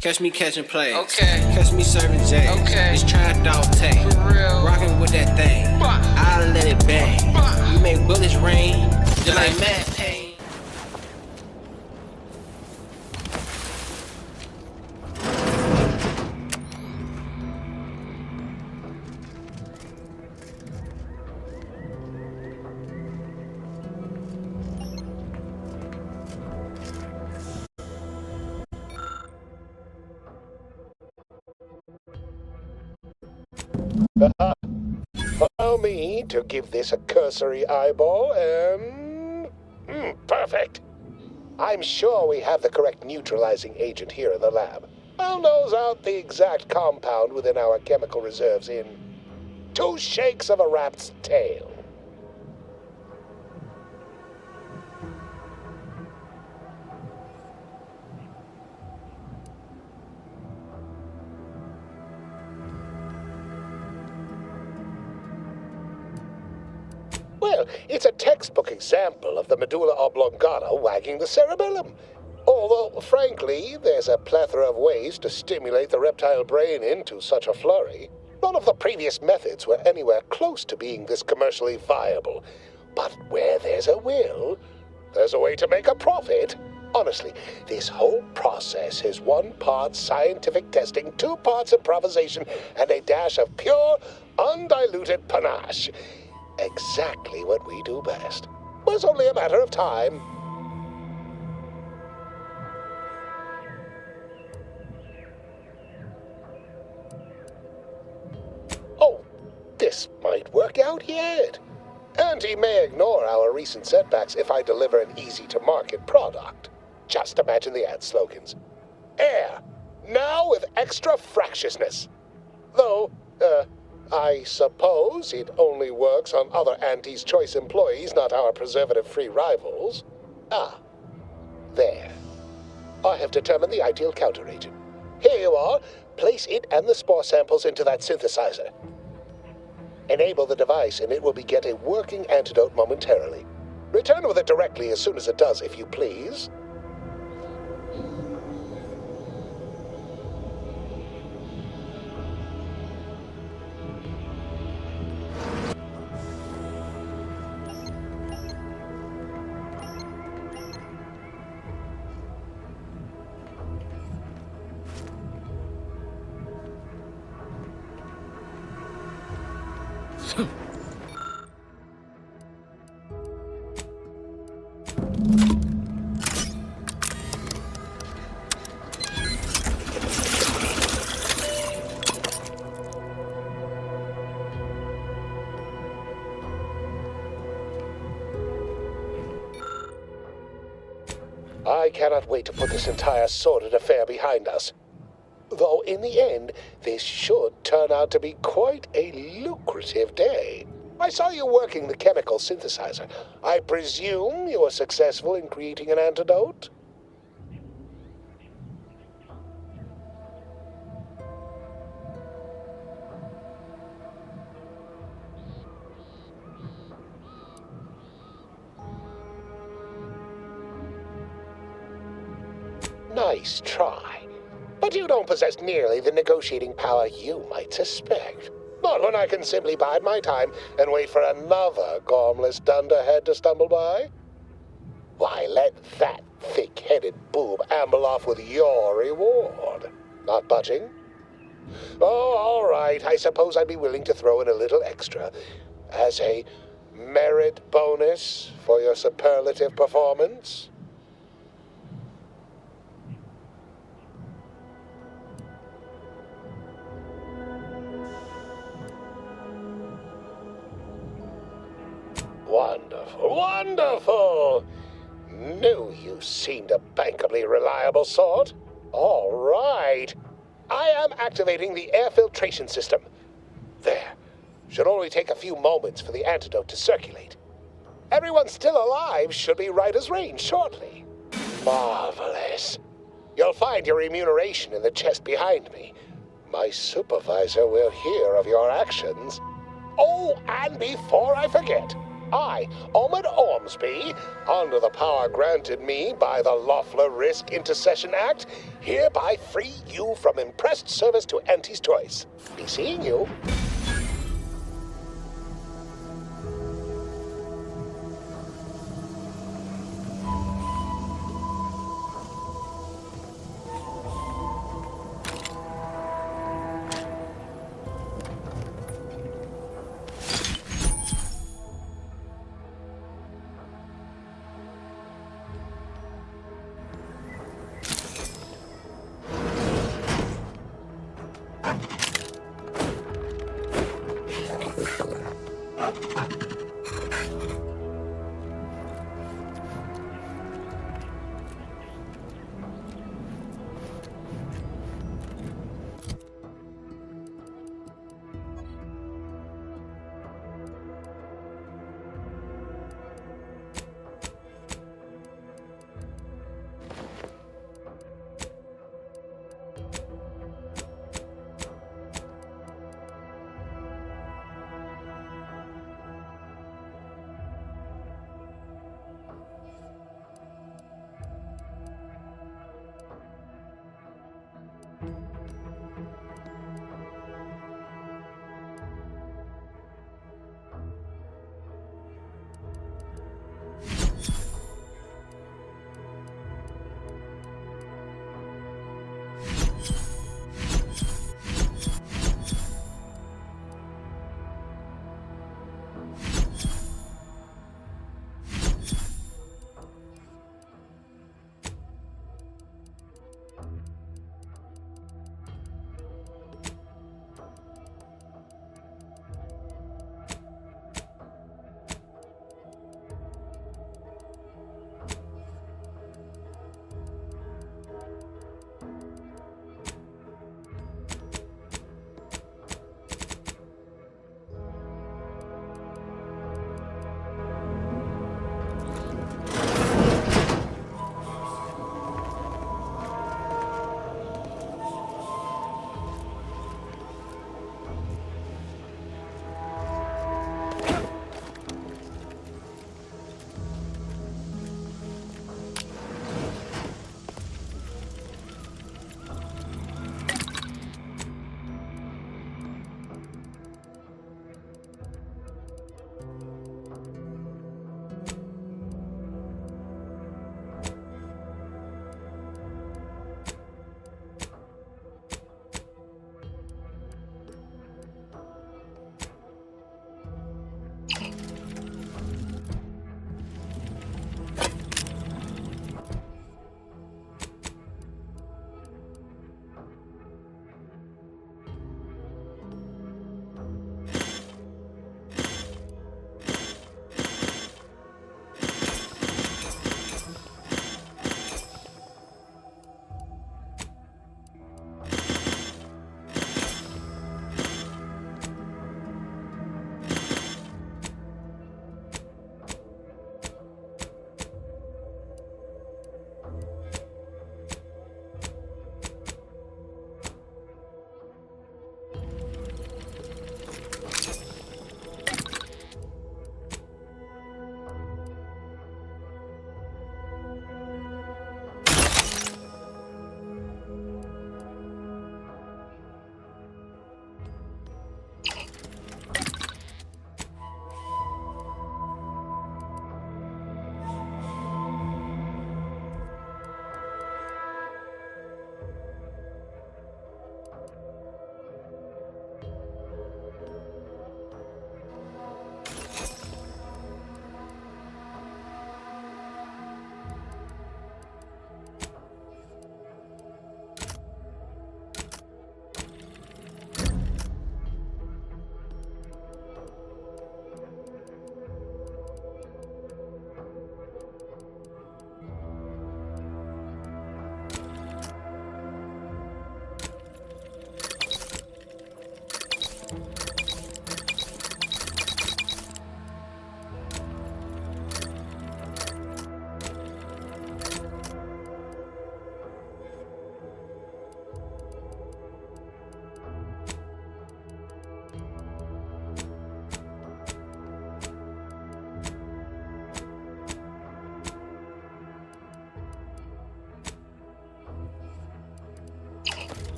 Catch me catching plays. Okay. Catch me serving J's. Okay. It's Trap Dog Tay. For real. Rockin' with that thing. I'll let it bang. We make bullets rain. Just like Matt Payne. Allow me to give this a cursory eyeball and... perfect. I'm sure we have the correct neutralizing agent here in the lab. I'll nose out the exact compound within our chemical reserves in 2 shakes of a rat's tail. Well, it's a textbook example of the medulla oblongata wagging the cerebellum. Although, frankly, there's a plethora of ways to stimulate the reptile brain into such a flurry. None of the previous methods were anywhere close to being this commercially viable. But where there's a will, there's a way to make a profit. Honestly, this whole process is 1 part scientific testing, 2 parts improvisation, and a dash of pure, undiluted panache. Exactly what we do best. Was only a matter of time. Oh, this might work out yet. And he may ignore our recent setbacks if I deliver an easy-to-market product. Just imagine the ad slogans. Air, now with extra fractiousness. Though, I suppose it only works on other Auntie's Choice employees, not our preservative-free rivals. Ah, there. I have determined the ideal counteragent. Here you are. Place it and the spore samples into that synthesizer. Enable the device and it will beget a working antidote momentarily. Return with it directly as soon as it does, if you please. I cannot wait to put this entire sordid affair behind us. Though in the end, this should turn out to be quite a lucrative day. I saw you working the chemical synthesizer. I presume you were successful in creating an antidote? Nice try. But you don't possess nearly the negotiating power you might suspect. Not when I can simply bide my time and wait for another gormless dunderhead to stumble by. Why, let that thick-headed boob amble off with your reward. Not budging? Oh, all right. I suppose I'd be willing to throw in a little extra as a merit bonus for your superlative performance. Wonderful, wonderful! Knew you seemed a bankably reliable sort. All right. I am activating the air filtration system. There. Should only take a few moments for the antidote to circulate. Everyone still alive should be right as rain shortly. Marvelous. You'll find your remuneration in the chest behind me. My supervisor will hear of your actions. Oh, and before I forget, I, Ahmed Ormsby, under the power granted me by the Loeffler Risk Intercession Act, hereby free you from impressed service to Auntie's Choice. Be seeing you.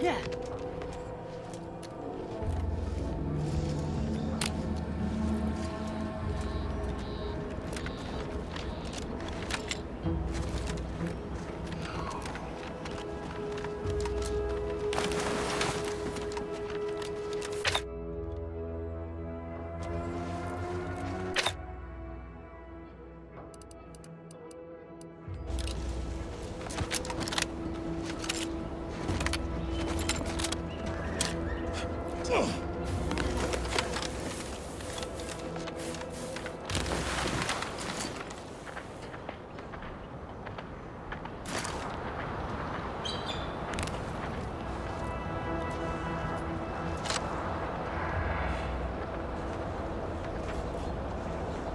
Yeah.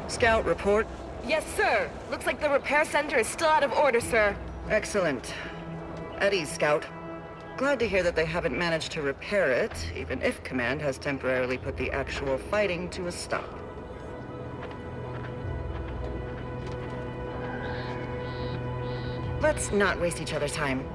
Scout, report. Yes, sir. Looks like the repair center is still out of order, sir. Excellent. At ease, Scout. Glad to hear that they haven't managed to repair it, even if Command has temporarily put the actual fighting to a stop. Let's not waste each other's time.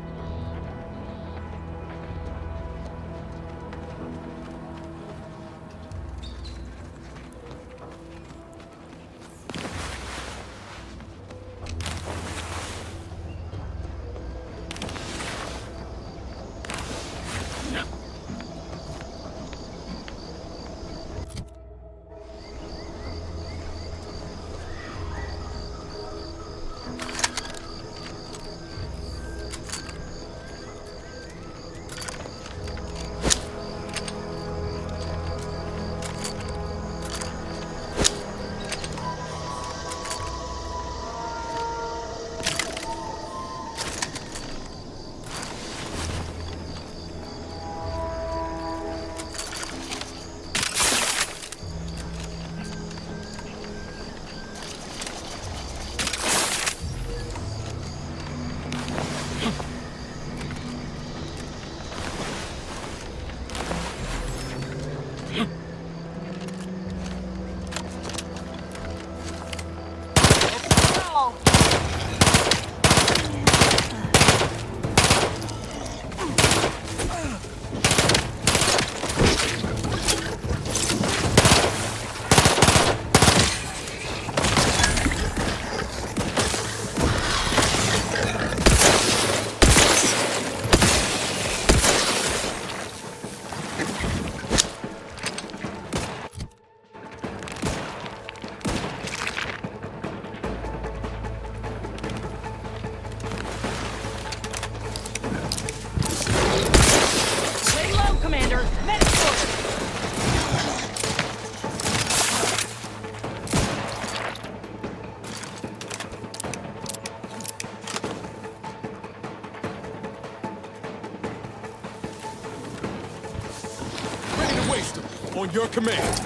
Lay low, Commander. Medic order. Ready to waste them. On your command.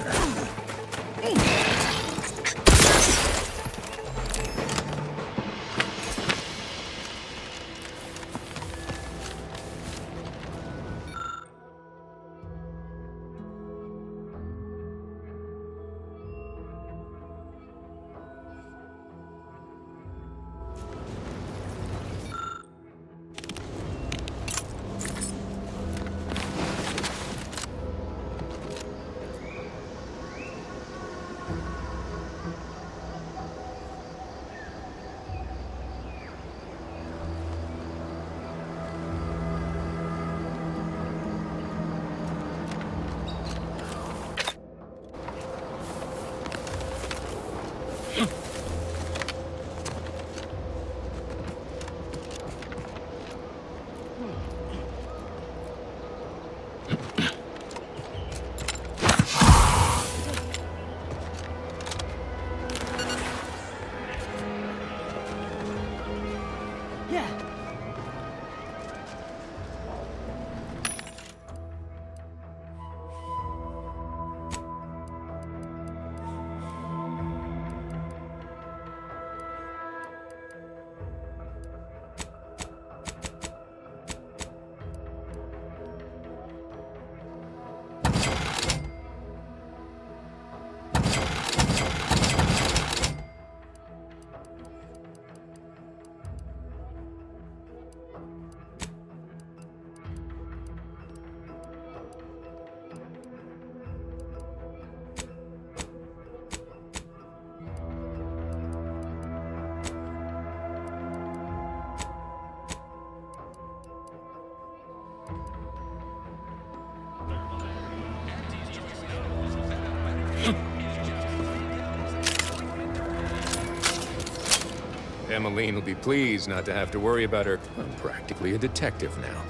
Emmeline will be pleased not to have to worry about her. I'm practically a detective now.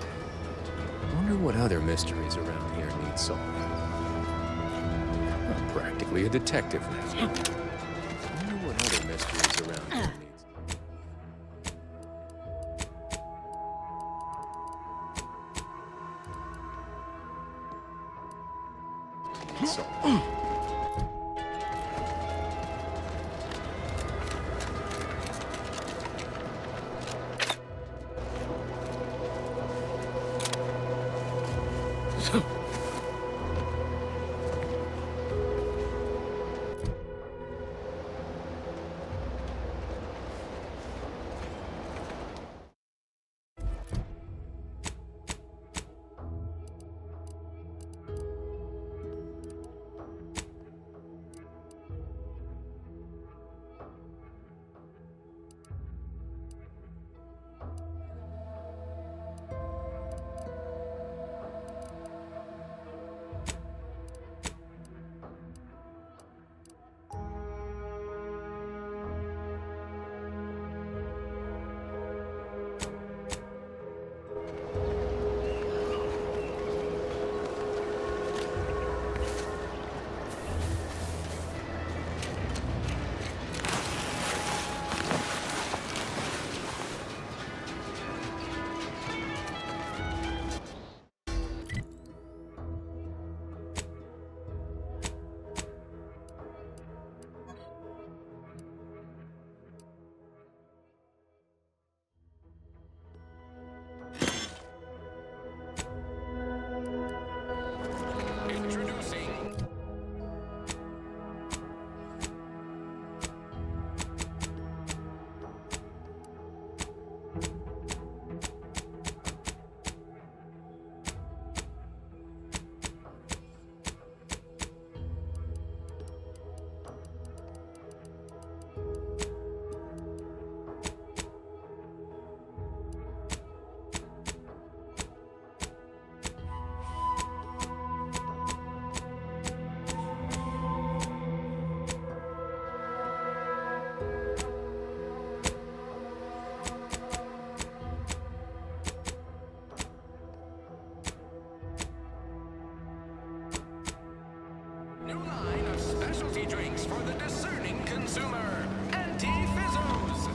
Wonder what other mysteries around here need solving. I'm practically a detective now. Wonder what other mysteries around here need solving. New line of specialty drinks for the discerning consumer. Anti-Fizzos.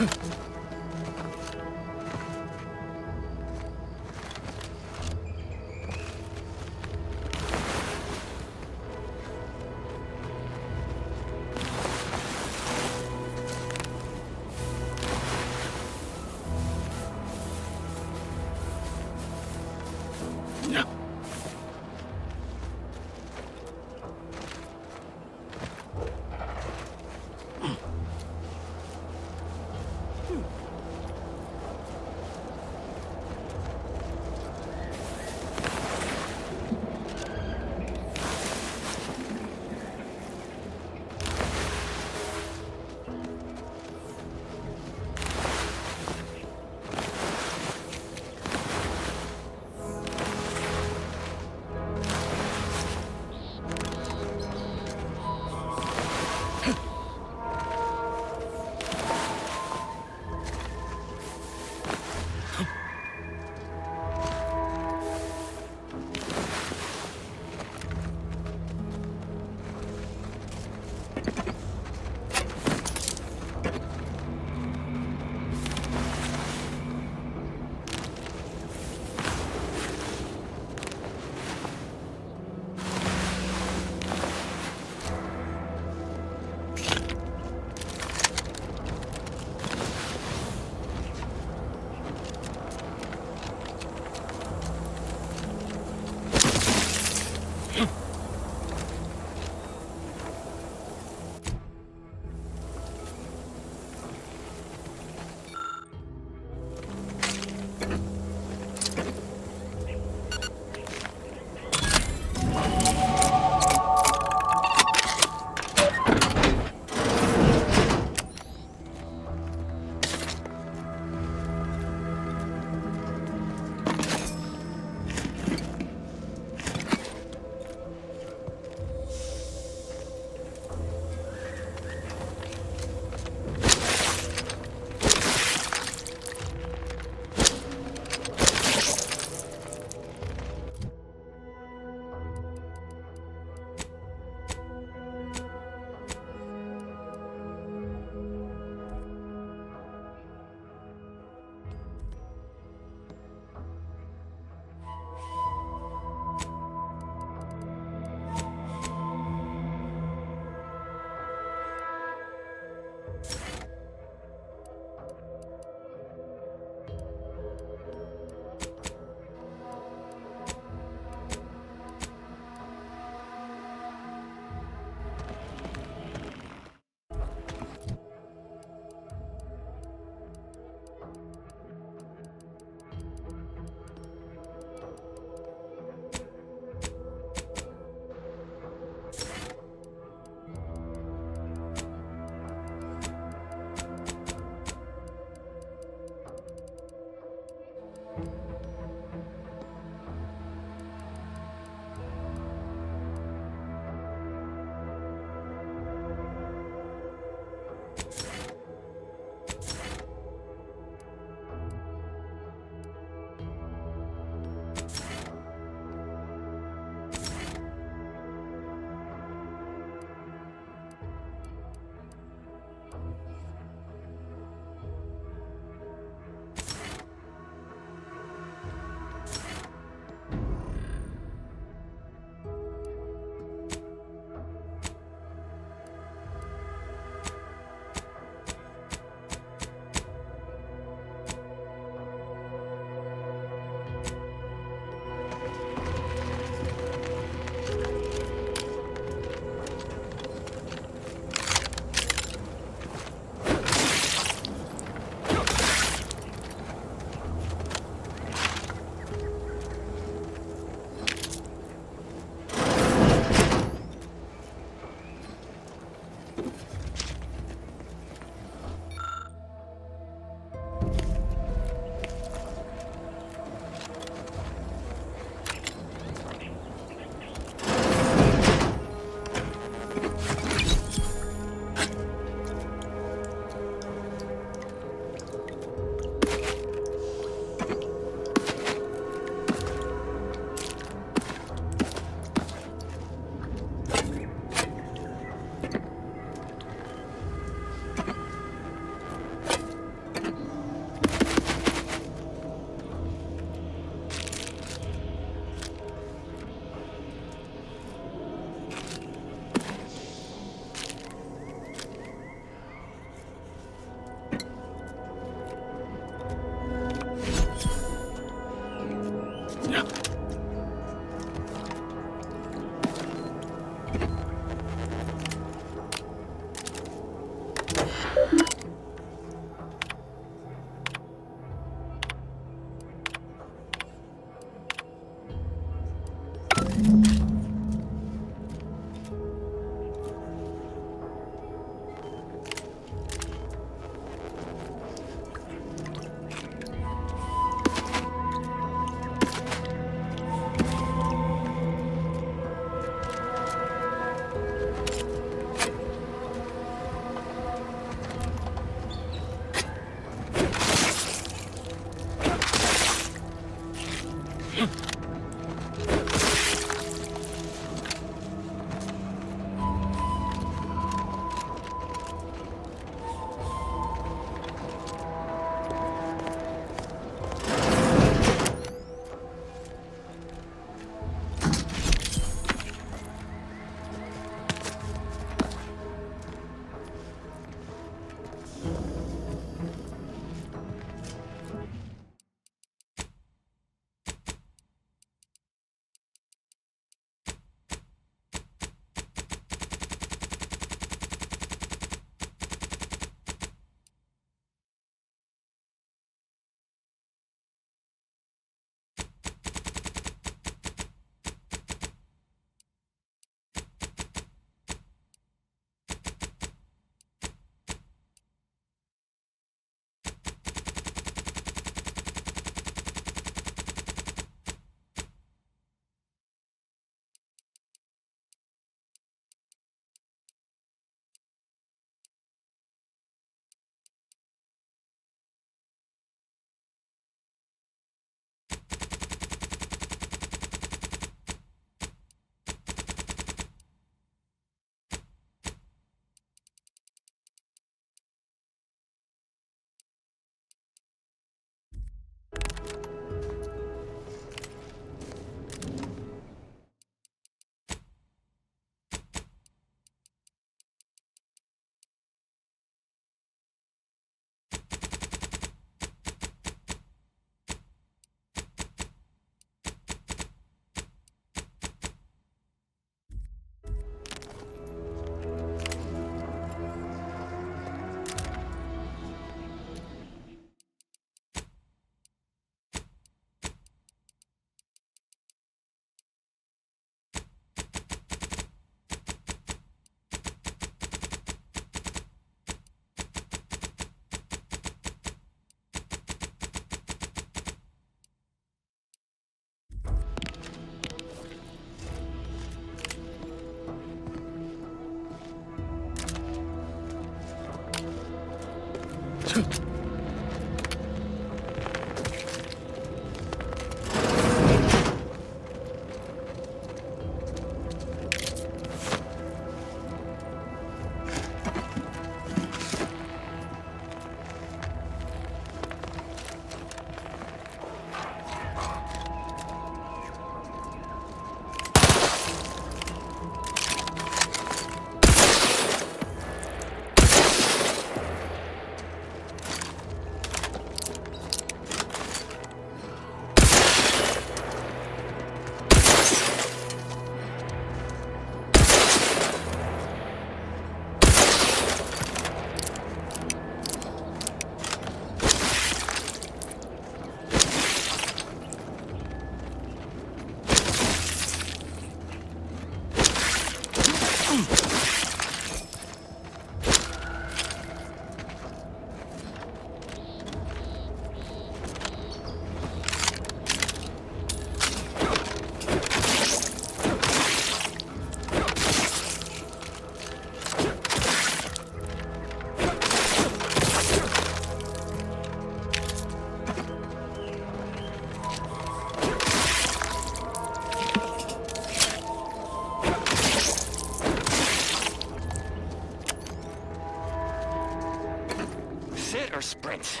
Or sprint.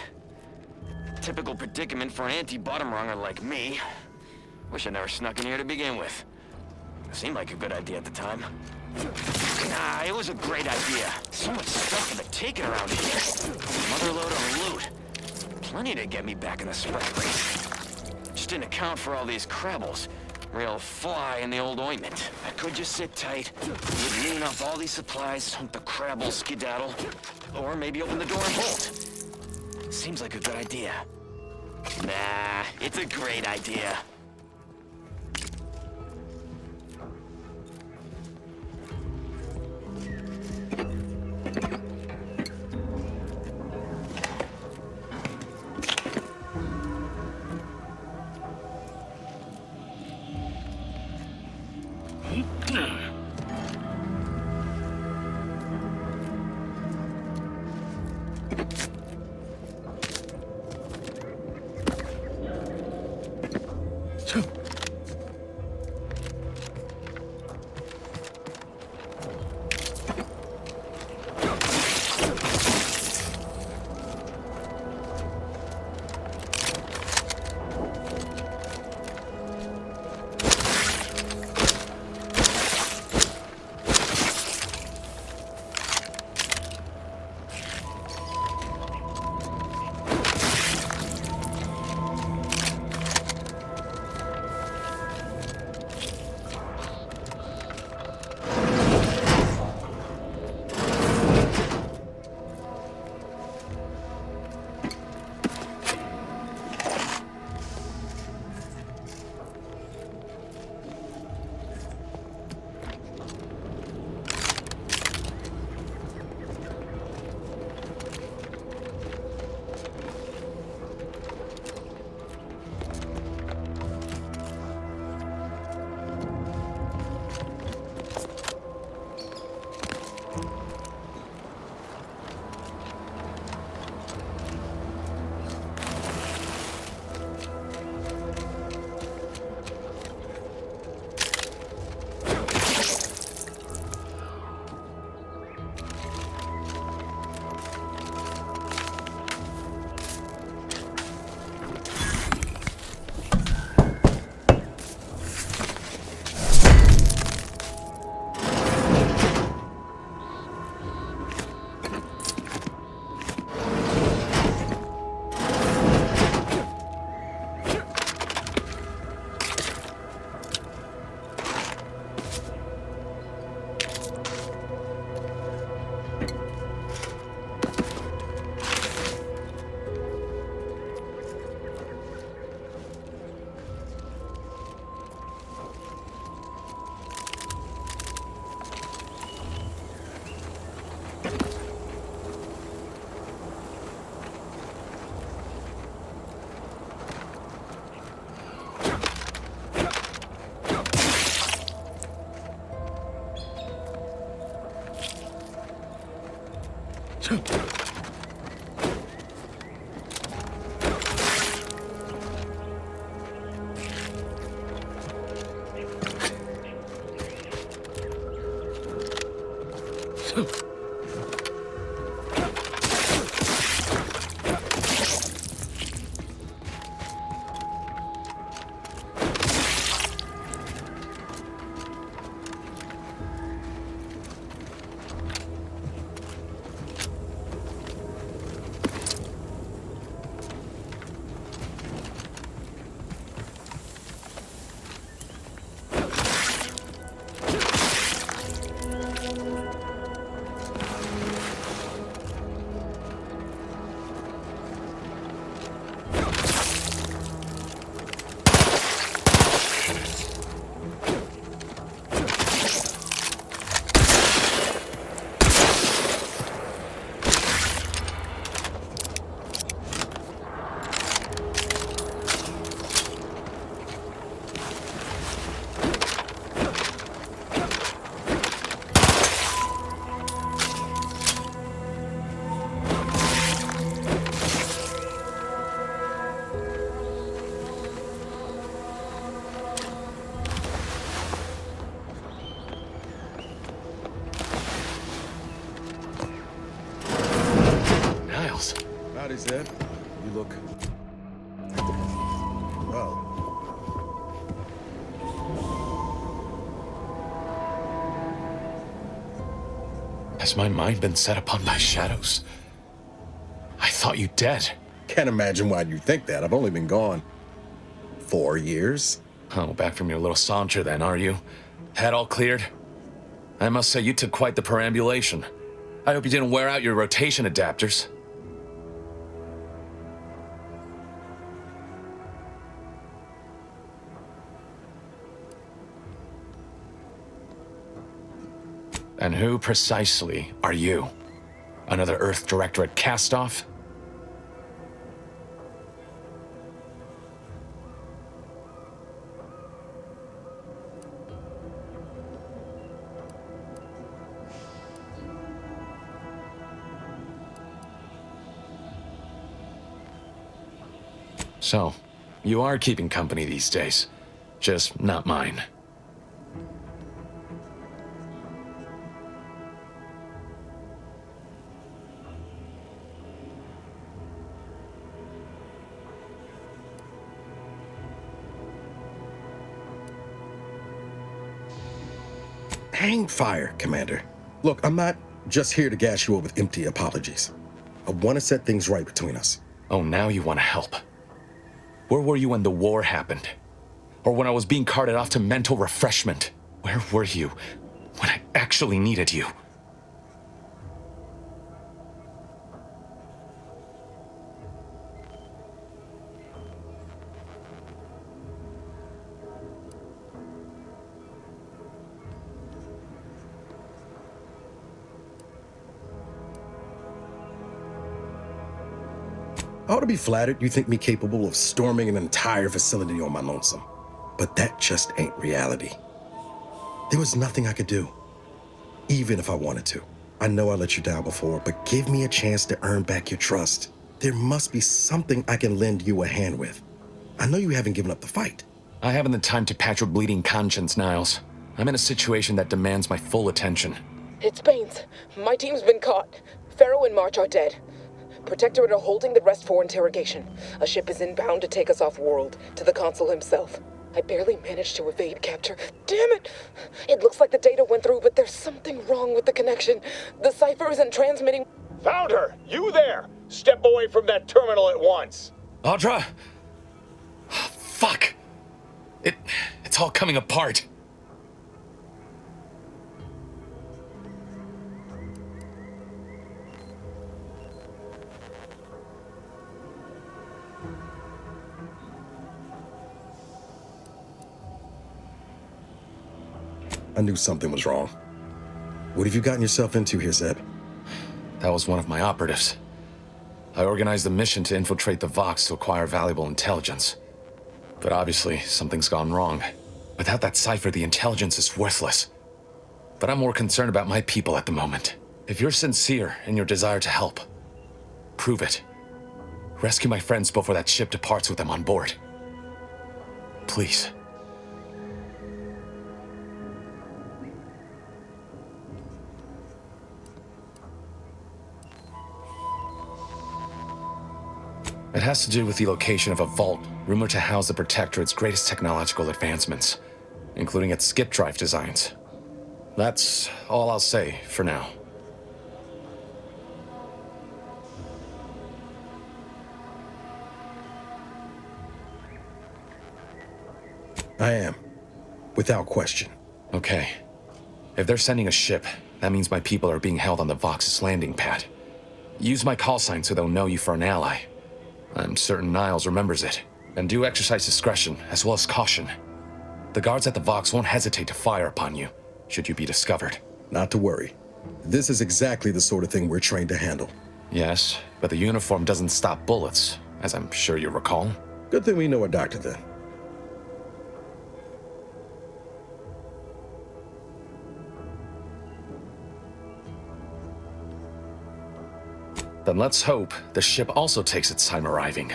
Typical predicament for an anti-bottom runger like me. Wish I never snuck in here to begin with. Seemed like a good idea at the time. Nah, it was a great idea. So much stuff for the taking around here. Motherload of loot. Plenty to get me back in the sprint race. Just didn't account for all these Krabbles. Real fly in the old ointment. I could just sit tight, would lean off all these supplies, hope the crab will skedaddle, or maybe open the door and bolt. Seems like a good idea. Nah, it's a great idea. Howdy, Zed. You look... well. Has my mind been set upon by shadows? I thought you dead. Can't imagine why you think that. I've only been gone 4 years. Oh, back from your little saunter then, are you? Head all cleared? I must say, you took quite the perambulation. I hope you didn't wear out your rotation adapters. And who precisely are you? Another Earth Directorate castoff? So, you are keeping company these days. Just not mine. Hang fire, Commander. Look, I'm not just here to gas you up with empty apologies. I want to set things right between us. Oh, now you want to help. Where were you when the war happened? Or when I was being carted off to mental refreshment? Where were you when I actually needed you? I ought to be flattered you think me capable of storming an entire facility on my lonesome. But that just ain't reality. There was nothing I could do, even if I wanted to. I know I let you down before, but give me a chance to earn back your trust. There must be something I can lend you a hand with. I know you haven't given up the fight. I haven't the time to patch your bleeding conscience, Niles. I'm in a situation that demands my full attention. It's Baines. My team's been caught. Pharaoh and March are dead. Protectorate are holding the rest for interrogation. A ship is inbound to take us off-world, to the consul himself. I barely managed to evade capture. Damn it! It looks like the data went through, but there's something wrong with the connection. The cipher isn't transmitting. Found her! You there! Step away from that terminal at once! Audra! Fuck! It's all coming apart. I knew something was wrong. What have you gotten yourself into here, Zeb? That was one of my operatives. I organized a mission to infiltrate the Vox to acquire valuable intelligence. But obviously, something's gone wrong. Without that cipher, the intelligence is worthless. But I'm more concerned about my people at the moment. If you're sincere in your desire to help, prove it. Rescue my friends before that ship departs with them on board. Please. It has to do with the location of a vault rumored to house the Protectorate's greatest technological advancements, including its skip drive designs. That's all I'll say for now. I am, without question. Okay. If they're sending a ship, that means my people are being held on the Vox's landing pad. Use my call sign so they'll know you for an ally. I'm certain Niles remembers it. And do exercise discretion, as well as caution. The guards at the Vox won't hesitate to fire upon you, should you be discovered. Not to worry. This is exactly the sort of thing we're trained to handle. Yes, but the uniform doesn't stop bullets, as I'm sure you recall. Good thing we know a doctor then. Then let's hope the ship also takes its time arriving,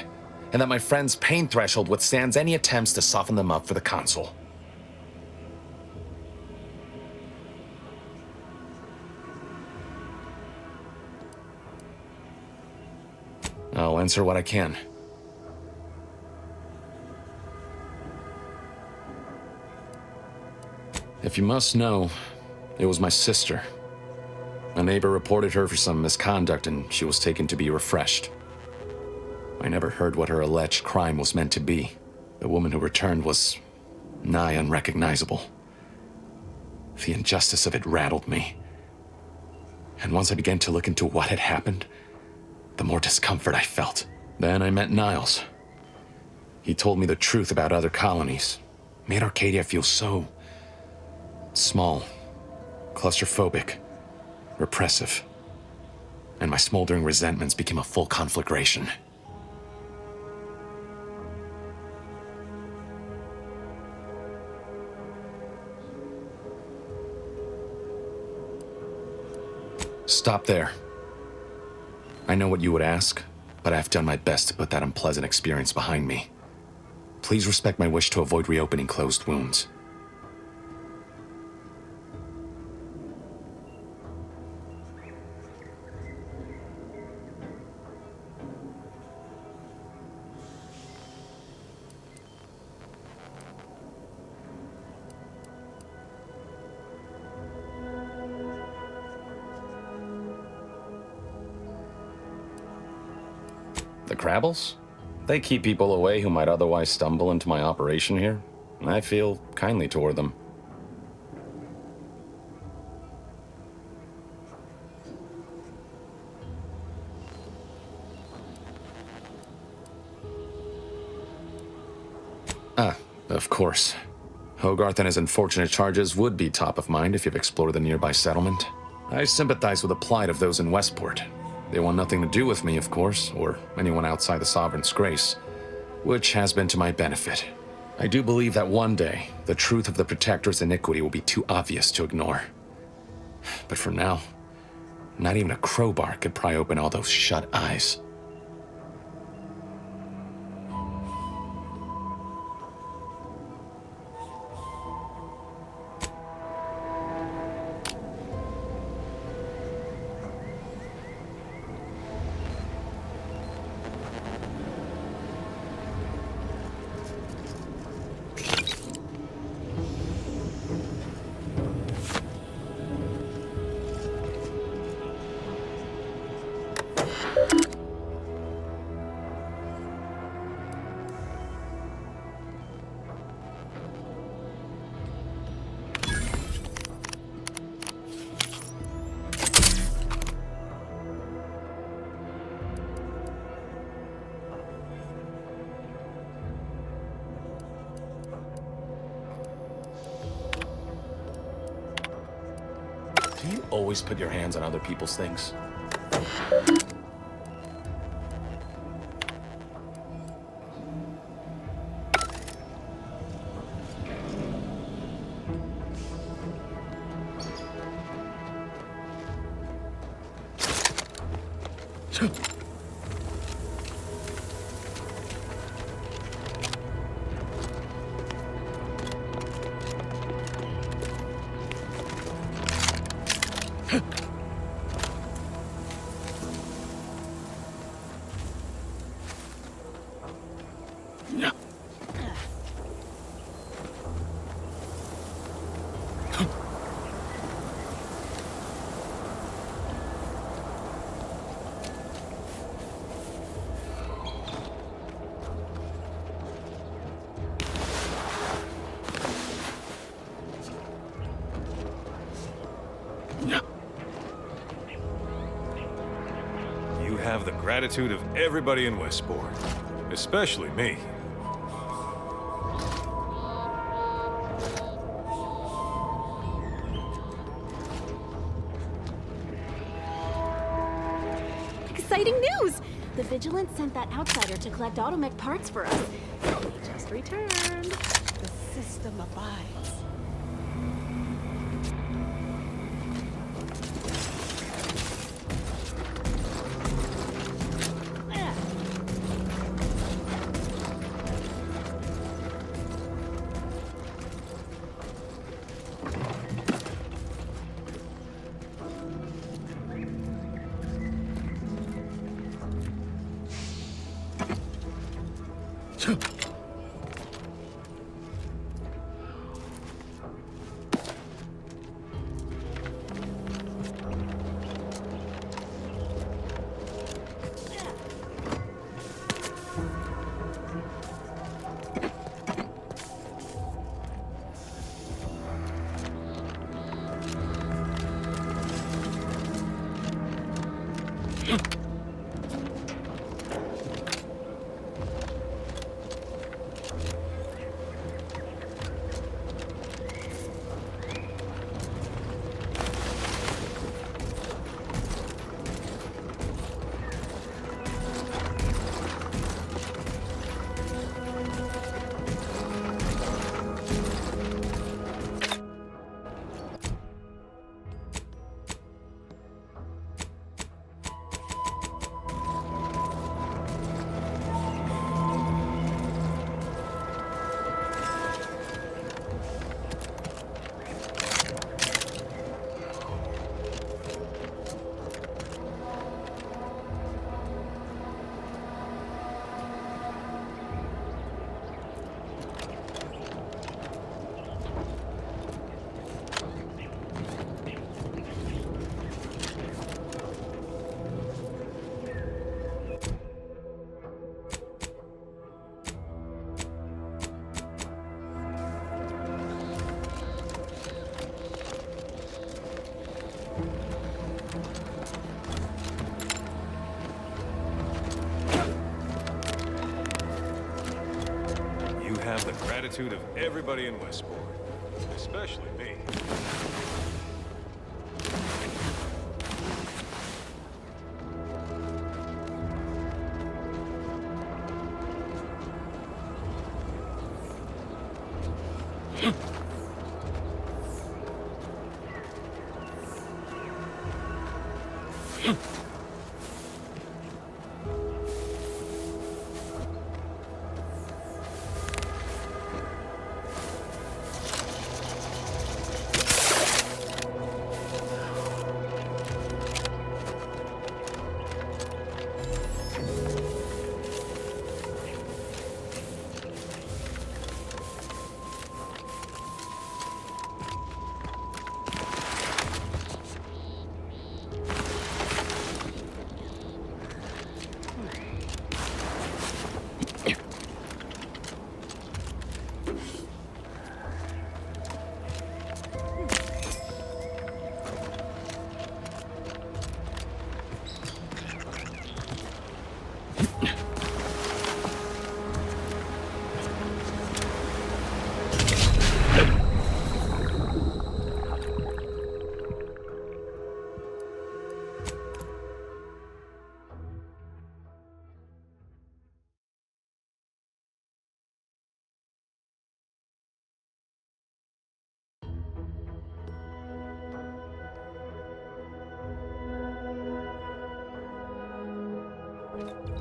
and that my friend's pain threshold withstands any attempts to soften them up for the consul. I'll answer what I can. If you must know, it was my sister. A neighbor reported her for some misconduct and she was taken to be refreshed. I never heard what her alleged crime was meant to be. The woman who returned was nigh unrecognizable. The injustice of it rattled me. And once I began to look into what had happened, the more discomfort I felt. Then I met Niles. He told me the truth about other colonies. Made Arcadia feel so small, claustrophobic, repressive. And my smoldering resentments became a full conflagration. Stop there. I know what you would ask, but I've done my best to put that unpleasant experience behind me. Please respect my wish to avoid reopening closed wounds. The Crabbles? They keep people away who might otherwise stumble into my operation here. I feel kindly toward them. Ah, of course. Hogarth and his unfortunate charges would be top of mind if you've explored the nearby settlement. I sympathize with the plight of those in Westport. They want nothing to do with me, of course, or anyone outside the Sovereign's grace, which has been to my benefit. I do believe that one day, the truth of the Protector's iniquity will be too obvious to ignore. But for now, not even a crowbar could pry open all those shut eyes. Do you always put your hands on other people's things? You have the gratitude of everybody in Westport, especially me. Exciting news! The Vigilance sent that outsider to collect automech parts for us. He just returned. The system abides. have the gratitude of everybody in Westport. Especially me.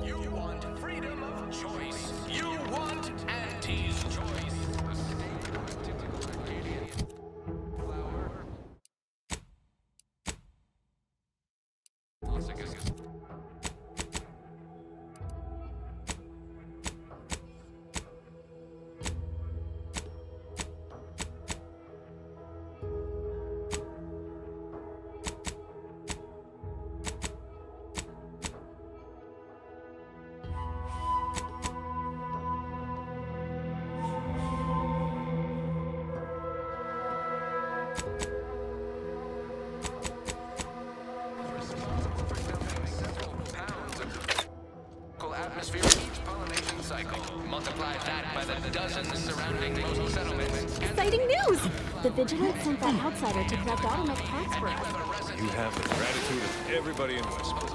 You want freedom of choice. You want Auntie's choice. The state of a typical Arcadian flower. Atmosphere each pollination cycle. Multiply that by the dozens surrounding most settlements. Exciting news! The Vigilance sent that outsider to collect Automech parts for us. You have the gratitude of everybody in Westport.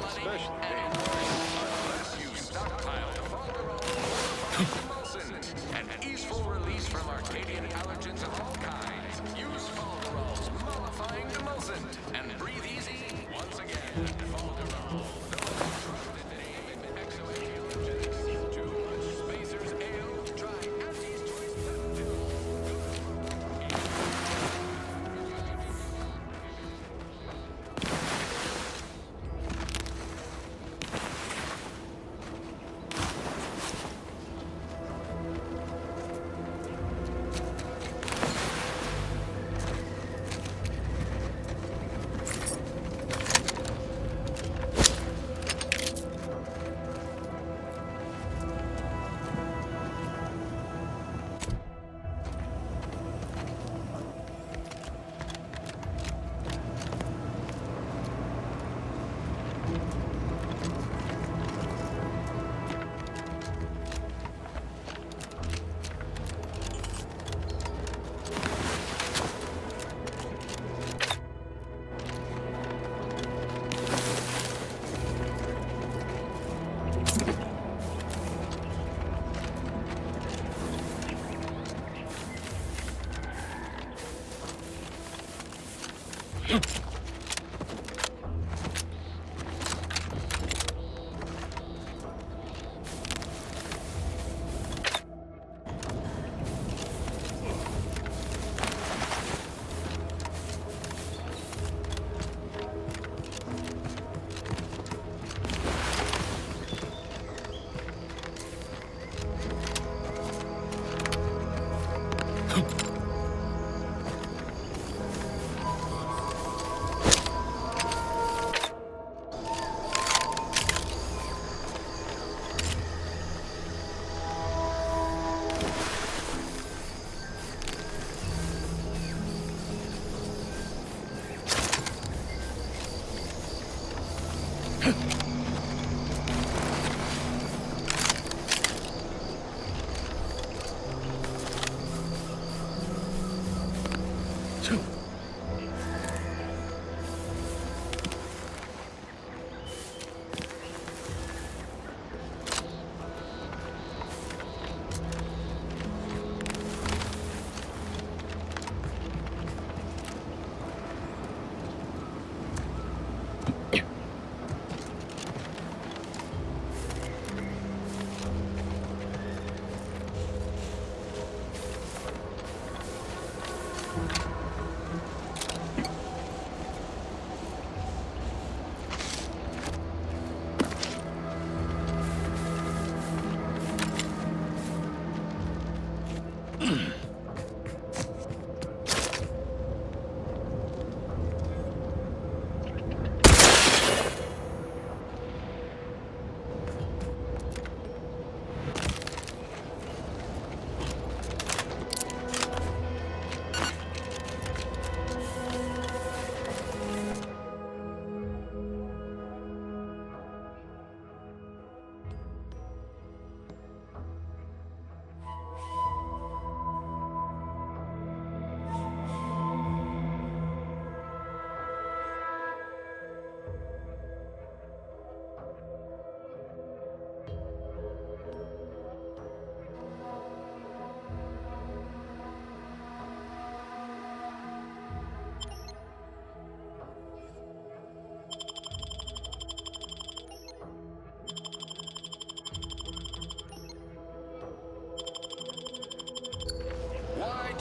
Especially me. Unless you stockpile Falderall, an easeful release from Arcadian allergens of all kinds. Use Falderall's mollifying demulcent and breathe easy once again. Falderall.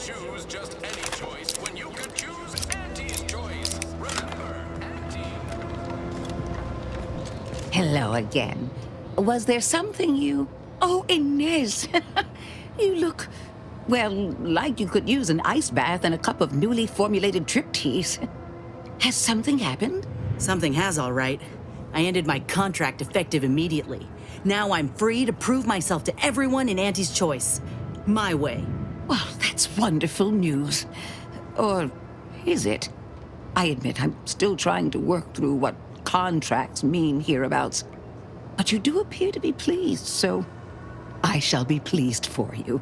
choose just any choice when you could choose Auntie's choice? Remember, Auntie. Hello again. Was there something you... Oh, Inez! You look, well, like you could use an ice bath and a cup of newly formulated trip teas. Has something happened? Something has, all right. I ended my contract effective immediately. Now I'm free to prove myself to everyone in Auntie's choice. My way. Well, that's wonderful news. Or is it? I admit I'm still trying to work through what contracts mean hereabouts. But you do appear to be pleased, so I shall be pleased for you.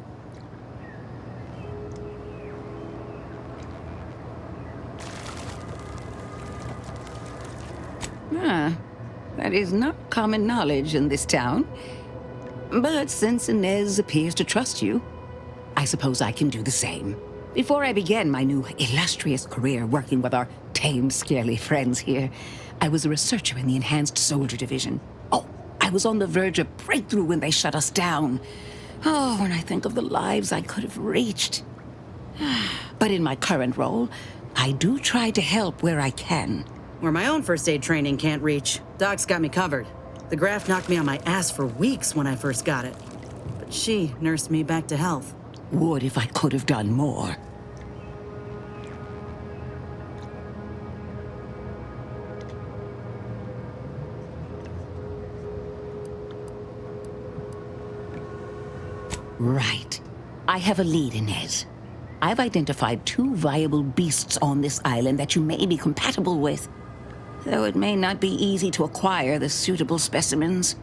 That is not common knowledge in this town. But since Inez appears to trust you, I suppose I can do the same. Before I began my new illustrious career working with our tame, scarily friends here, I was a researcher in the Enhanced Soldier Division. Oh, I was on the verge of breakthrough when they shut us down. Oh, when I think of the lives I could have reached. But in my current role, I do try to help where I can. Where my own first aid training can't reach, Doc's got me covered. The graft knocked me on my ass for weeks when I first got it. But she nursed me back to health. Would if I could have done more. Right. I have a lead, Inez. I've identified 2 viable beasts on this island that you may be compatible with. Though it may not be easy to acquire the suitable specimens.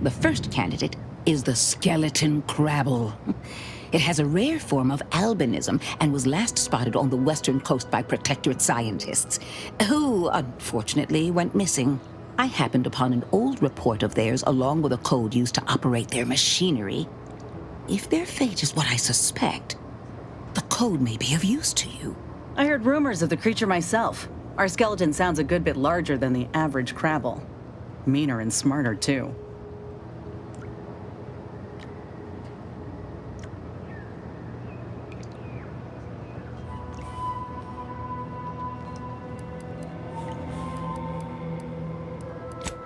The first candidate is the skeleton crabble. It has a rare form of albinism and was last spotted on the western coast by Protectorate scientists, who, unfortunately, went missing. I happened upon an old report of theirs along with a code used to operate their machinery. If their fate is what I suspect, the code may be of use to you. I heard rumors of the creature myself. Our skeleton sounds a good bit larger than the average crabble. Meaner and smarter, too.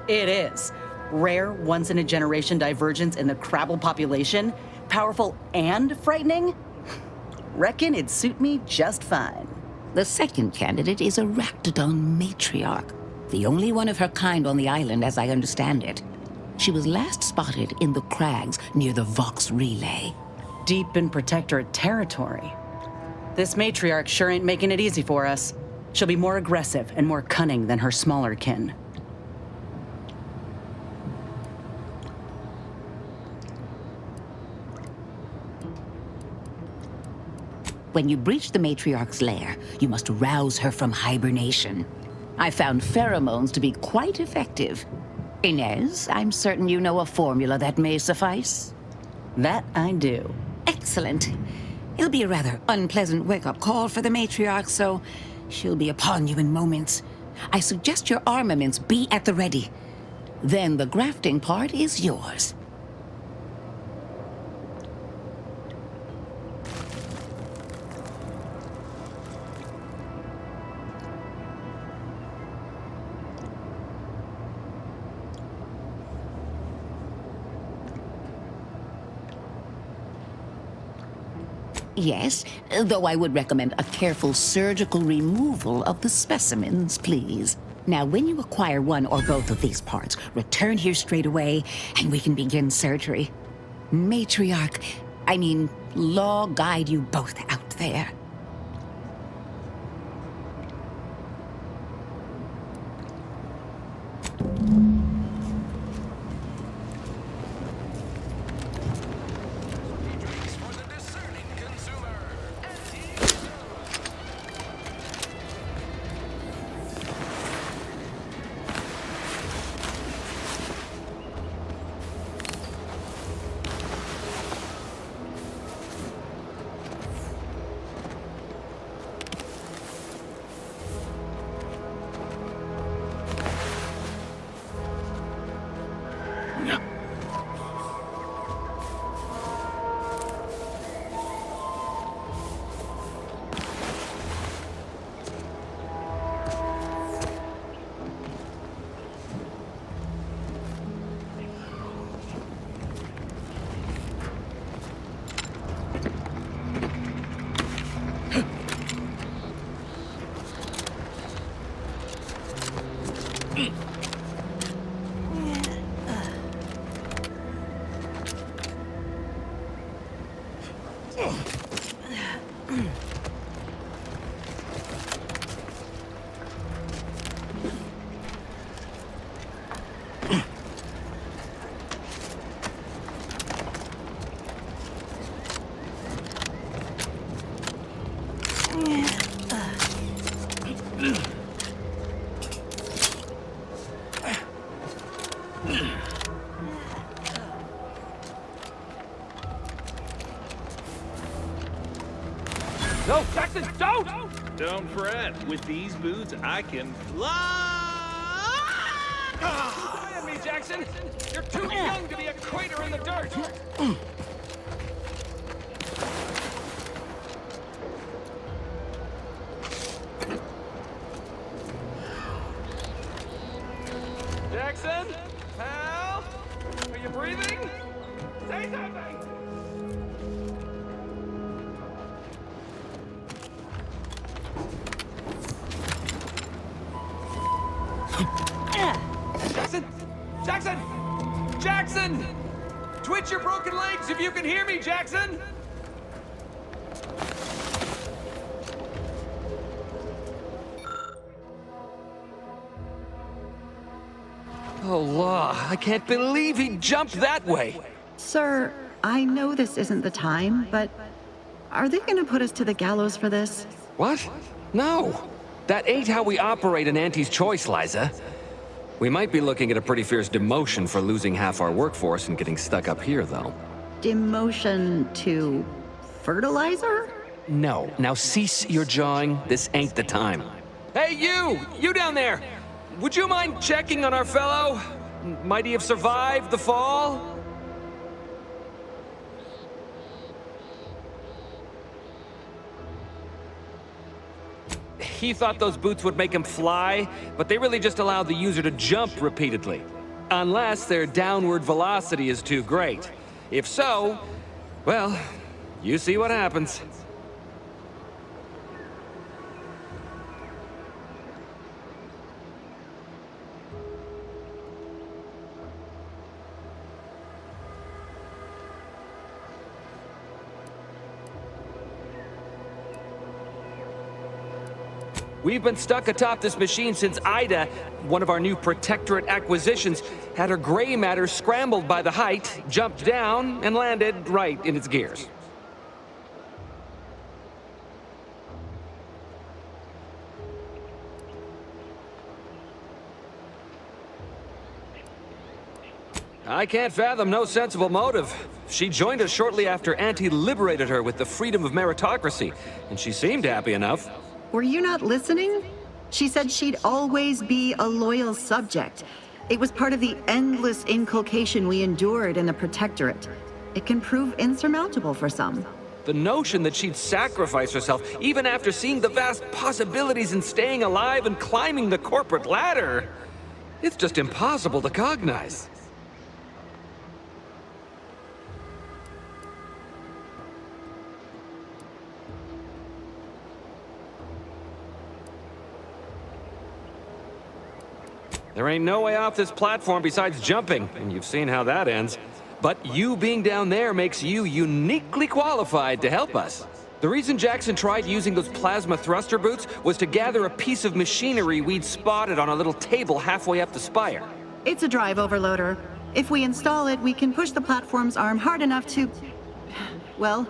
It is. Rare, once-in-a-generation divergence in the crabble population. Powerful and frightening? Reckon it'd suit me just fine. The second candidate is a Rakdodon matriarch, the only one of her kind on the island as I understand it. She was last spotted in the crags near the Vox Relay. Deep in Protectorate territory. This matriarch sure ain't making it easy for us. She'll be more aggressive and more cunning than her smaller kin. When you breach the matriarch's lair, you must rouse her from hibernation. I found pheromones to be quite effective. Inez, I'm certain you know a formula that may suffice. That I do. Excellent. It'll be a rather unpleasant wake-up call for the matriarch, so she'll be upon you in moments. I suggest your armaments be at the ready. Then the grafting part is yours. Yes, though I would recommend a careful surgical removal of the specimens, please. Now, when you acquire one or both of these parts, return here straight away, and we can begin surgery. Law guide you both out there. No, Jackson, don't! Don't fret. With these boots, I can fly! Look at me, Jackson! You're too young to be a crater in the dirt! Jackson? Pal? Are you breathing? Say something! Jackson! Jackson! Jackson! Twitch your broken legs if you can hear me, Jackson! Oh, law. I can't believe he jumped that way. Sir, I know this isn't the time, but are they gonna put us to the gallows for this? What? No. That ain't how we operate in Auntie's Choice, Liza. We might be looking at a pretty fierce demotion for losing half our workforce and getting stuck up here, though. Demotion to fertilizer? No. Now cease your jawing. This ain't the time. Hey, you! You down there! Would you mind checking on our fellow? Might he have survived the fall? He thought those boots would make him fly, but they really just allowed the user to jump repeatedly. Unless their downward velocity is too great. If so, well, you see what happens. We've been stuck atop this machine since Ida, one of our new Protectorate acquisitions, had her gray matter scrambled by the height, jumped down, and landed right in its gears. I can't fathom no sensible motive. She joined us shortly after Auntie liberated her with the freedom of meritocracy, and she seemed happy enough. Were you not listening? She said she'd always be a loyal subject. It was part of the endless inculcation we endured in the Protectorate. It can prove insurmountable for some. The notion that she'd sacrifice herself, even after seeing the vast possibilities in staying alive and climbing the corporate ladder, it's just impossible to cognize. There ain't no way off this platform besides jumping, and you've seen how that ends. But you being down there makes you uniquely qualified to help us. The reason Jackson tried using those plasma thruster boots was to gather a piece of machinery we'd spotted on a little table halfway up the spire. It's a drive overloader. If we install it, we can push the platform's arm hard enough to... well,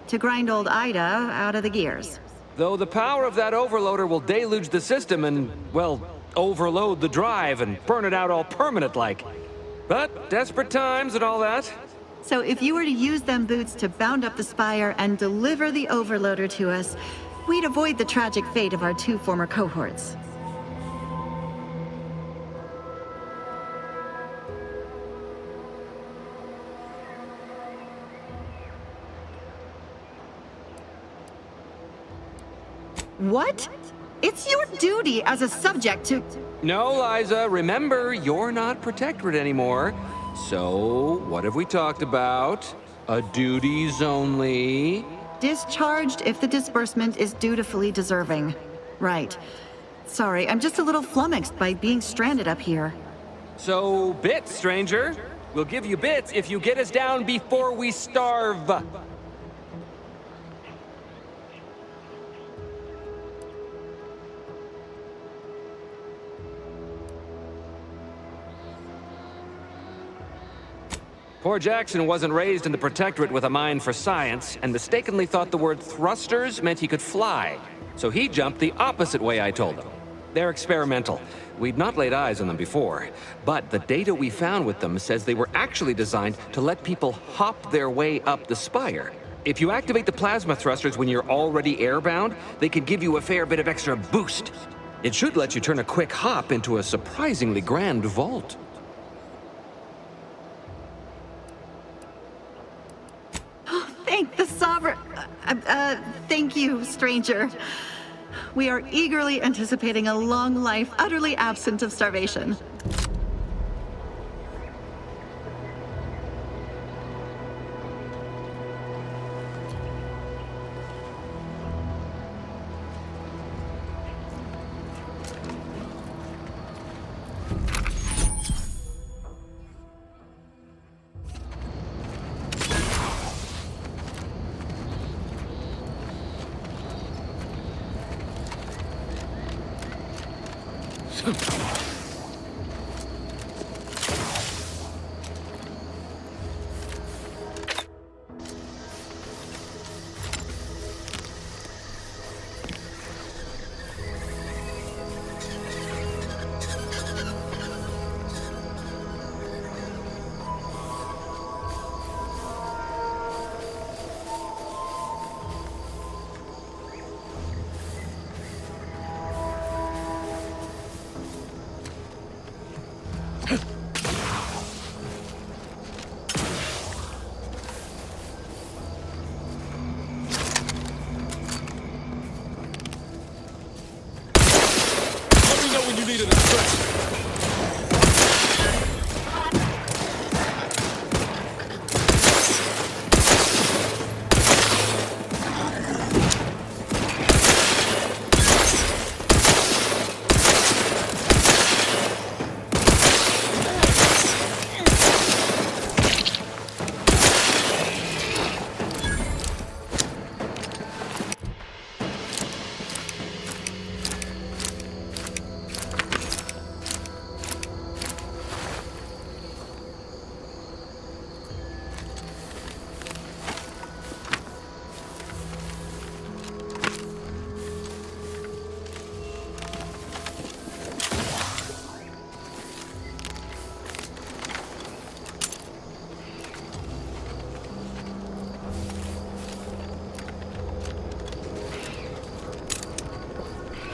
to grind old Ida out of the gears. Though the power of that overloader will deluge the system and, well, overload the drive and burn it out all permanent-like. But desperate times and all that. So if you were to use them boots to bound up the spire and deliver the overloader to us, we'd avoid the tragic fate of our two former cohorts. What? It's your duty as a subject to... No, Liza, remember, you're not Protectorate anymore. So, what have we talked about? A duties only. Discharged if the disbursement is dutifully deserving. Right. Sorry, I'm just a little flummoxed by being stranded up here. So, bits, stranger. We'll give you bits if you get us down before we starve. Poor Jackson wasn't raised in the Protectorate with a mind for science, and mistakenly thought the word thrusters meant he could fly. So he jumped the opposite way I told him. They're experimental. We'd not laid eyes on them before, but the data we found with them says they were actually designed to let people hop their way up the spire. If you activate the plasma thrusters when you're already airbound, they could give you a fair bit of extra boost. It should let you turn a quick hop into a surprisingly grand vault. Thank the Sovereign. Thank you, stranger. We are eagerly anticipating a long life utterly absent of starvation.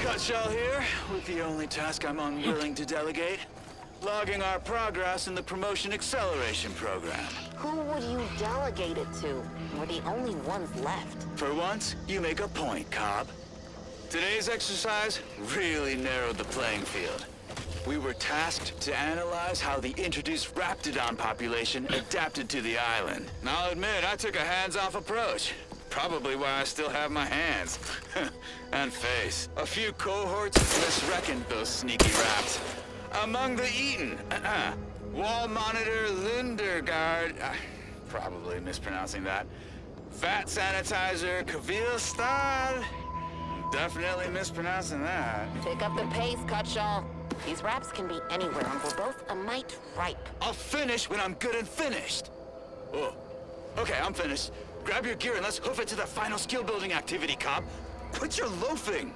Cutshell here, with the only task I'm unwilling to delegate. Logging our progress in the Promotion Acceleration Program. Who would you delegate it to? We're the only ones left. For once, you make a point, Cobb. Today's exercise really narrowed the playing field. We were tasked to analyze how the introduced Raptidon population adapted to the island. And I'll admit, I took a hands-off approach. Probably why I still have my hands. And face. A few cohorts misreckoned those sneaky rats. Among the Eaten, Wall Monitor Lundergaard, probably mispronouncing that. Fat Sanitizer Kavil Stad, definitely mispronouncing that. Pick up the pace, Cutshall. These raps can be anywhere, and we're both a mite ripe. I'll finish when I'm good and finished. Oh, okay, I'm finished. Grab your gear and let's hoof it to the final skill-building activity, Cobb. Quit your loafing.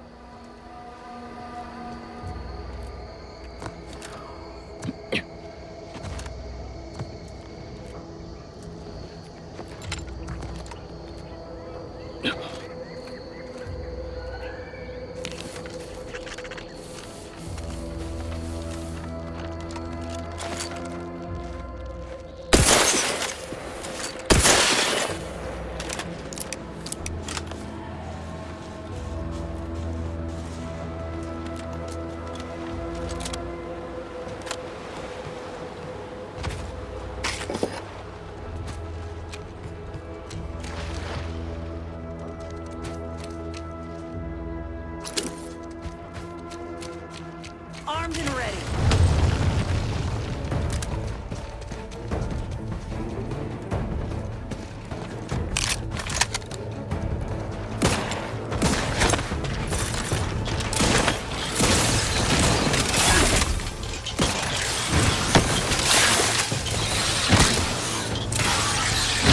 Armed and ready.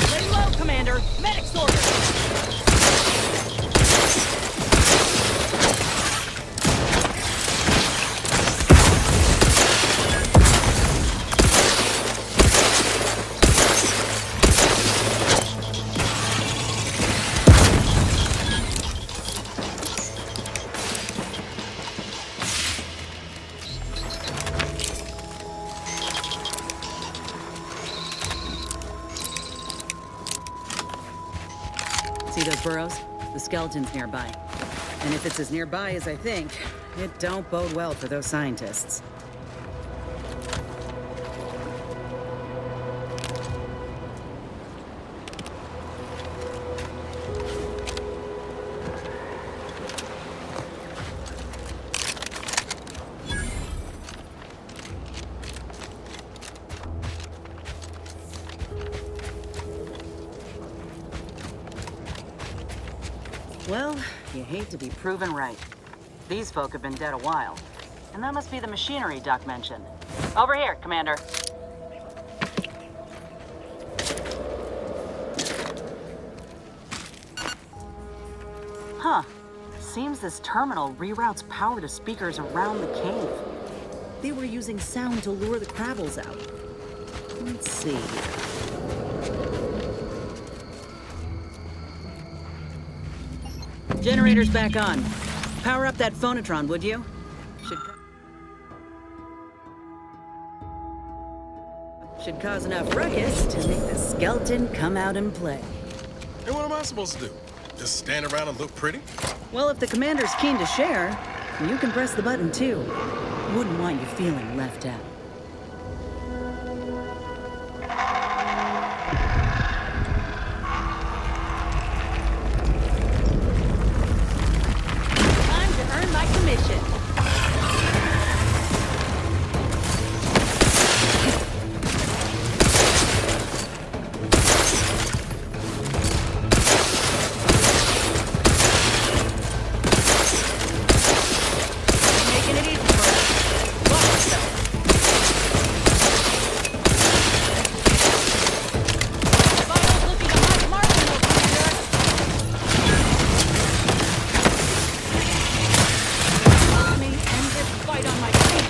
Lay low, Commander. Medic's ordered. See those burrows? The skeleton's nearby. And if it's as nearby as I think, it don't bode well for those scientists. Well, you hate to be proven right. These folk have been dead a while. And that must be the machinery Duck mentioned. Over here, Commander. Huh. Seems this terminal reroutes power to speakers around the cave. They were using sound to lure the Crabbles out. Let's see. Generator's back on. Power up that phonotron, would you? Should cause enough ruckus to make the skeleton come out and play. Hey, what am I supposed to do? Just stand around and look pretty? Well, if the commander's keen to share, you can press the button too. Wouldn't want you feeling left out. Time to earn my commission. Making it easy for us. Watch yourself. Vitals looking to hide Martin over here. Let me end this fight on my feet.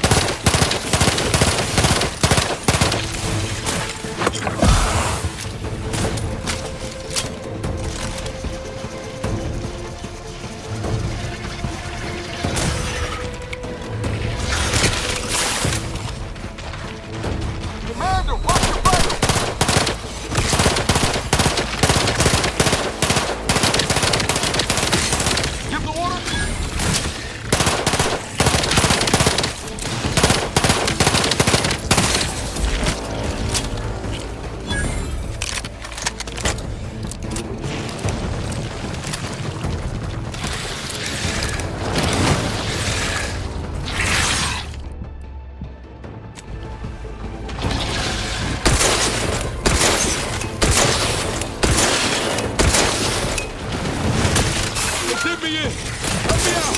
Commander, watch your back! Give the order! Let me in! Help me out!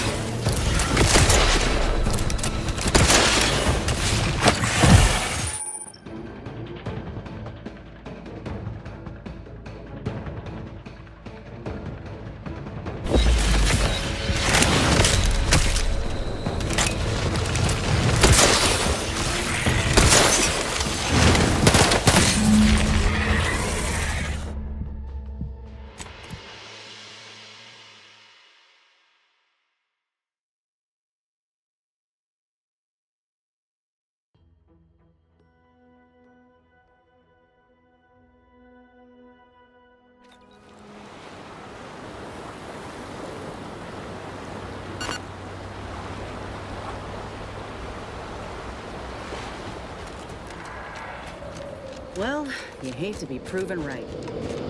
Well, you hate to be proven right.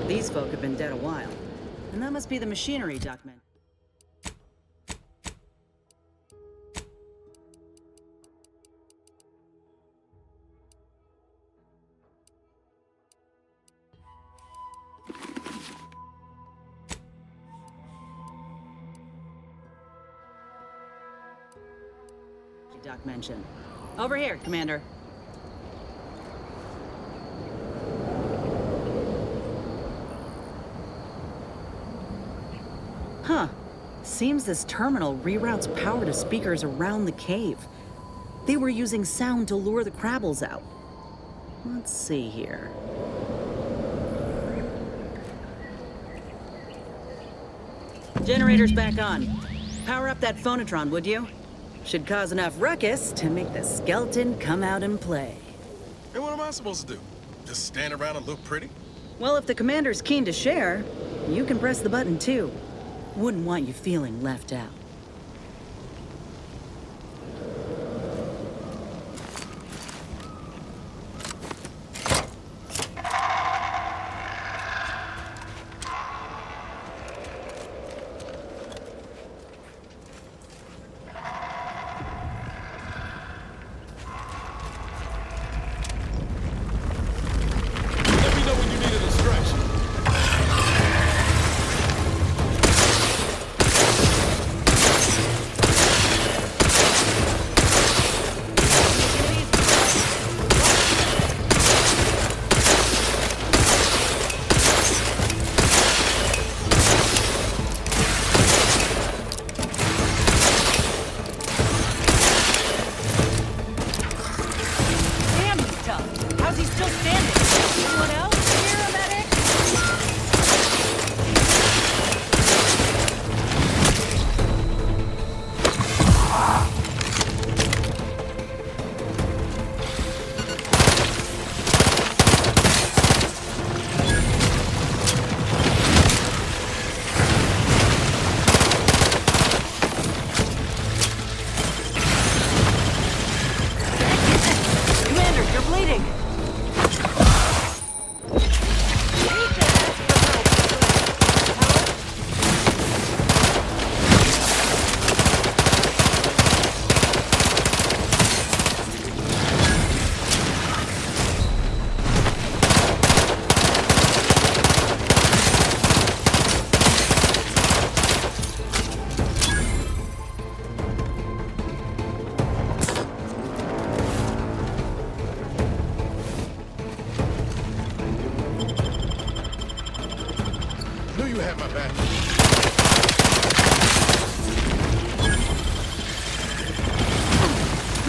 These folk have been dead a while. And that must be the machinery document. Doc mentioned. Over here, Commander. Huh. Seems this terminal reroutes power to speakers around the cave. They were using sound to lure the Crabbles out. Let's see here. Generator's back on. Power up that phonotron, would you? Should cause enough ruckus to make the skeleton come out and play. And what am I supposed to do? Just stand around and look pretty? Well, if the commander's keen to share, you can press the button too. Wouldn't want you feeling left out.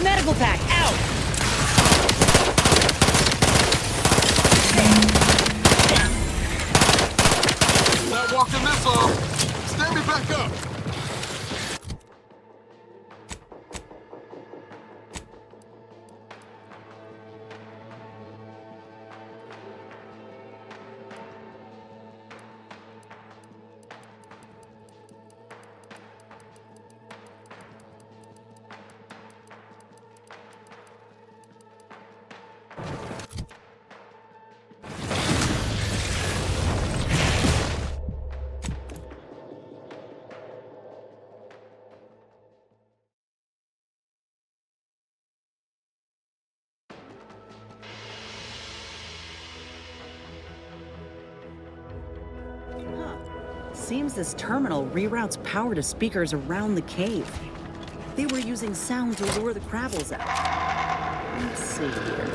Medical pack, out! Not walking this off. Stand me back up. Seems this terminal reroutes power to speakers around the cave. They were using sound to lure the Crabbles out. Let's see here.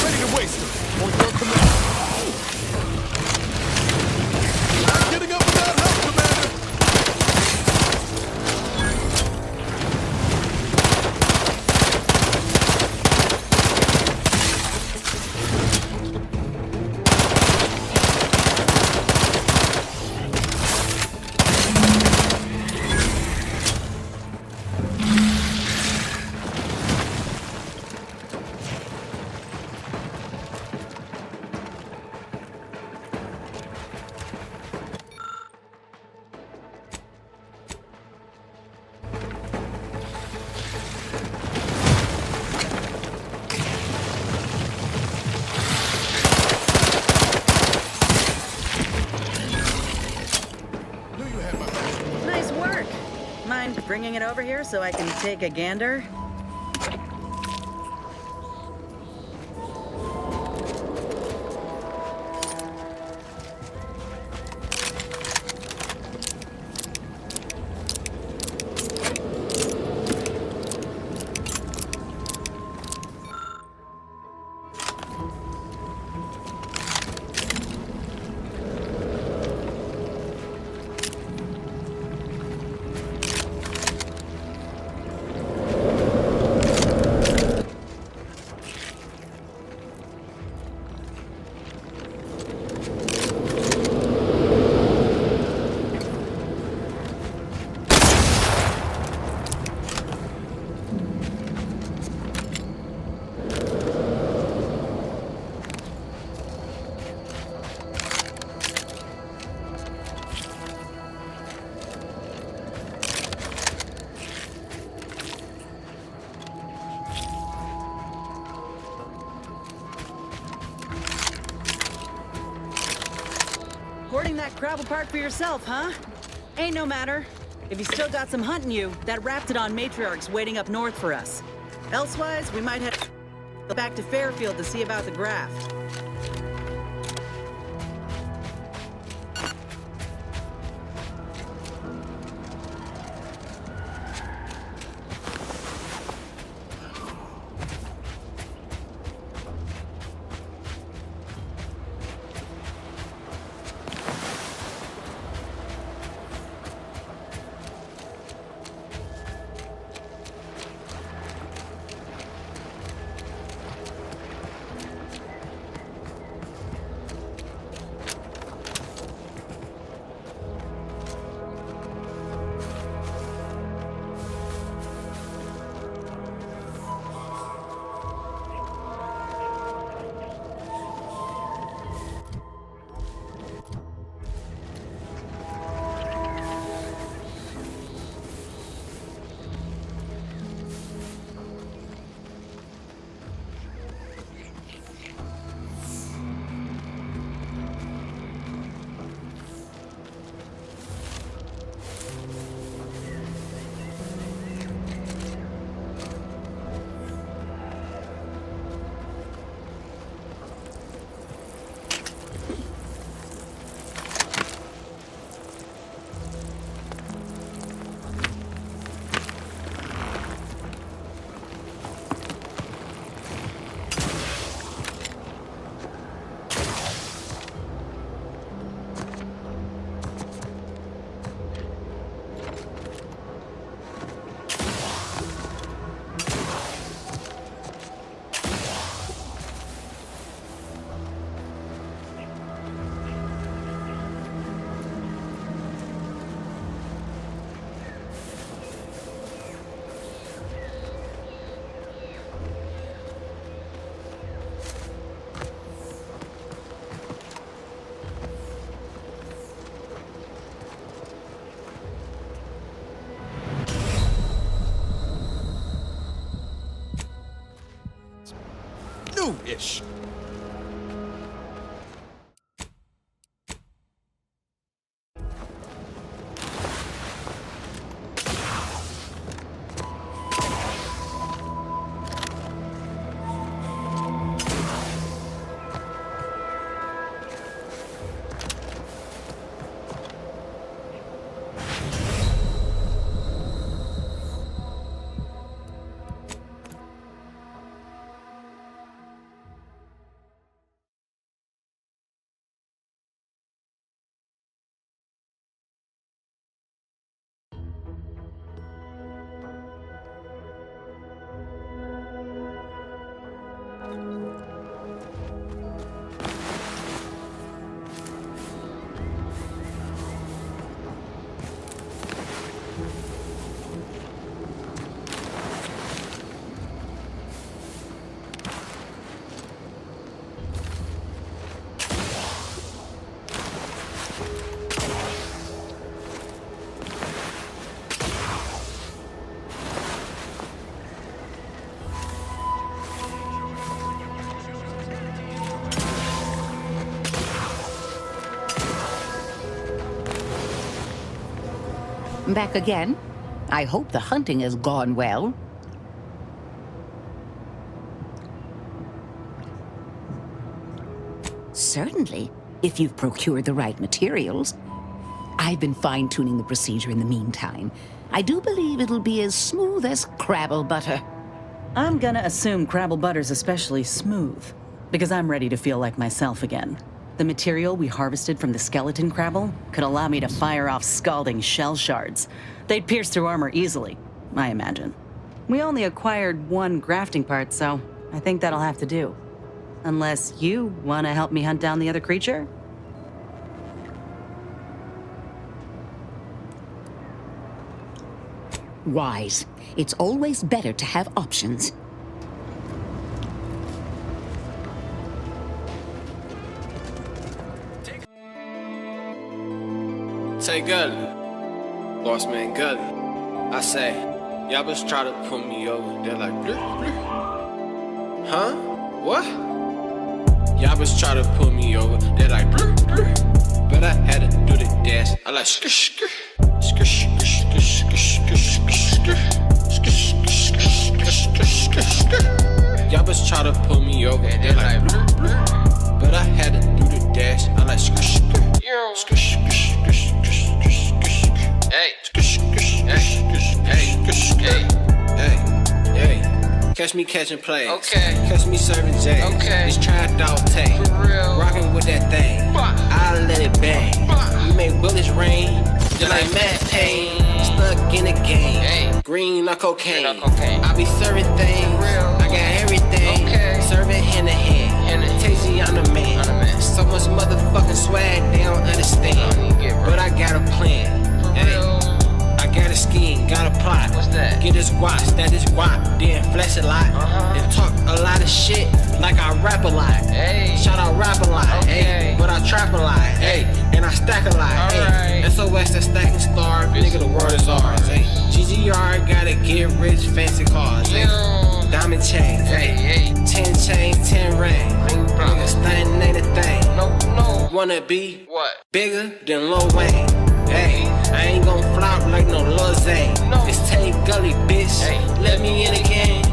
Ready to waste them. On your command. Not getting up without help, Commander. Nice work. Mind bringing it over here so I can take a gander? Hoarding that crab apart for yourself, huh? Ain't no matter. If you still got some hunting you, that Raptidon matriarch's waiting up north for us. Elsewise, we might head back to Fairfield to see about the graft. New-ish. Back again? I hope the hunting has gone well. Certainly, if you've procured the right materials. I've been fine-tuning the procedure in the meantime. I do believe it'll be as smooth as Crabble butter. I'm gonna assume Crabble butter's especially smooth, because I'm ready to feel like myself again. The material we harvested from the skeleton Crabble could allow me to fire off scalding shell shards. They'd pierce through armor easily, I imagine. We only acquired one grafting part, so I think that'll have to do. Unless you want to help me hunt down the other creature? Wise. It's always better to have options. Say good. Boss man good. I say, y'all just try to put me over. They're like, bleh, bleh. Huh? What? Y'all just try to put me over. They're like, bleh, bleh. But I had to do the dash. I like, skr, skr. Skr, skr, skr, skr, skr, skr, skr, skr. Y'all just try to put me over. They're like, bleh, bleh. But I had to do the dash. I like, skr, skr. Skr, skr, skr, skr, skr, skr. Hey. Hey. Catch me catching plays. Okay. Catch me serving J's. Okay. It's tried out take. For real. Rockin' with that thing. I'll let it bang. We make bullets rain. Just like Matt Payne. Stuck in the game. Hey. Green like cocaine. I be serving things. I got everything. Okay. Serving hand to hand. Tasty, I'm the man. So much motherfucking swag, they don't understand. But I got a plan. Hey. I got a scheme, got a plot. What's that? Get this watch, that is guap. Then flex a lot. And talk a lot of shit like I rap a lot. Hey. Shout out rap a lot. Okay. Hey. But I trap a lot. Hey. And I stack a lot. Hey. Right. SOS, that stacking star. Nigga, the world is ours. Hey. GGR, gotta get rich, fancy cars. Hey. Diamond chains. Hey. 10 chains, 10 rings. Nigga, stunning ain't a thing. No. Wanna be what? Bigger than Lil Wayne. Hey, I ain't gon' flop like no Lil Zane. No. It's Tay Gully, bitch. Hey. Let me in the game.